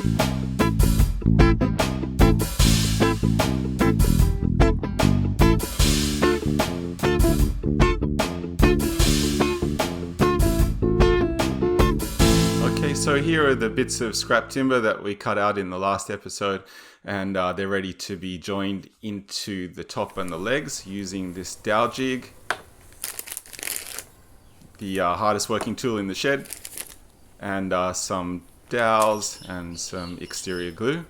Okay, so here are the bits of scrap timber that we cut out in the last episode, and they're ready to be joined into the top and the legs using this dowel jig, the hardest working tool in the shed, and some dowels and some exterior glue.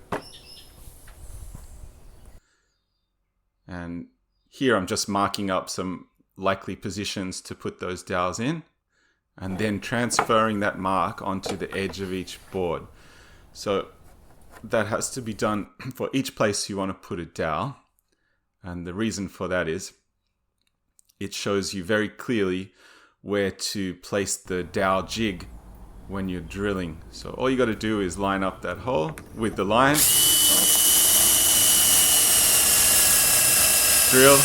And here I'm just marking up some likely positions to put those dowels in, and then transferring that mark onto the edge of each board. So that has to be done for each place you want to put a dowel. And the reason for that is it shows you very clearly where to place the dowel jig when you're drilling. So all you got to do is line up that hole with the line, drill,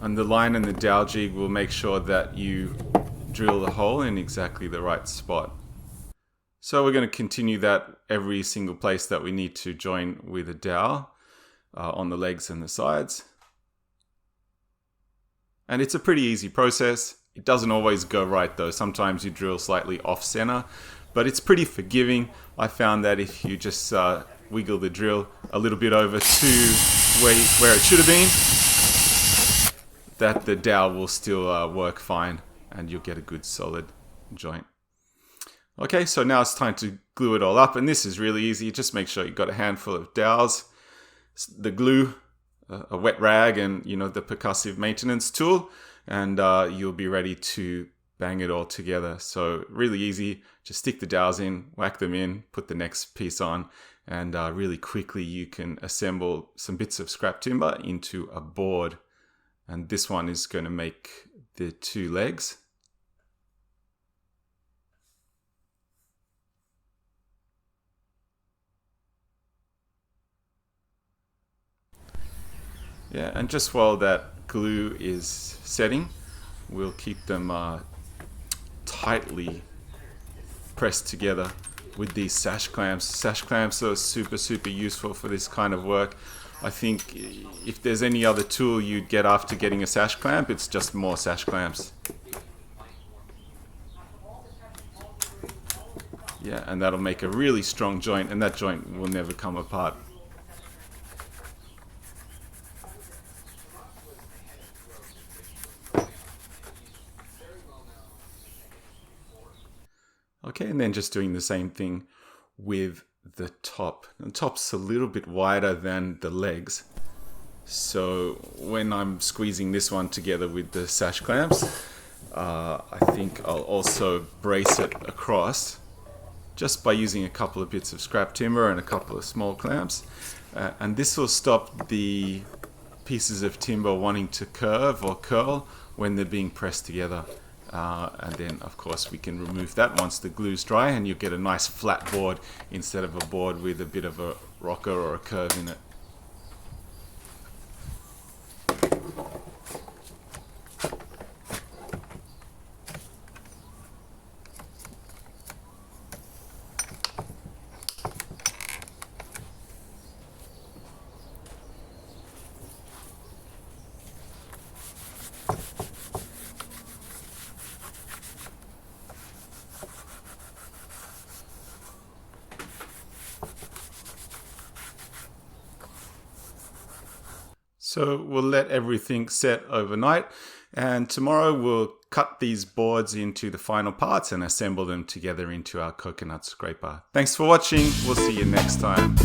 and the line and the dowel jig will make sure that you drill the hole in exactly the right spot. So we're going to continue that every single place that we need to join with a dowel on the legs and the sides. And it's a pretty easy process. It doesn't always go right though. Sometimes you drill slightly off center, but it's pretty forgiving. I found that if you just wiggle the drill a little bit over to where it should have been, that the dowel will still work fine and you'll get a good solid joint. Okay, so now it's time to glue it all up, and this is really easy. Just make sure you've got a handful of dowels, the glue, a wet rag, and the percussive maintenance tool, and you'll be ready to bang it all together. So really easy. Just stick the dowels in, whack them in, put the next piece on, and really quickly you can assemble some bits of scrap timber into a board. And this one is going to make the two legs. Yeah, and just while that glue is setting, we'll keep them tightly pressed together with these sash clamps. Sash clamps are super useful for this kind of work. I think if there's any other tool you'd get after getting a sash clamp, it's just more sash clamps. Yeah, and that'll make a really strong joint, and that joint will never come apart. Okay, and then just doing the same thing with the top. The top's a little bit wider than the legs. So when I'm squeezing this one together with the sash clamps, I think I'll also brace it across just by using a couple of bits of scrap timber and a couple of small clamps. And this will stop the pieces of timber wanting to curve or curl when they're being pressed together. And then of course we can remove that once the glue's dry, and you'll get a nice flat board instead of a board with a bit of a rocker or a curve in it. So we'll let everything set overnight, and tomorrow we'll cut these boards into the final parts and assemble them together into our coconut scraper. Thanks for watching. We'll see you next time.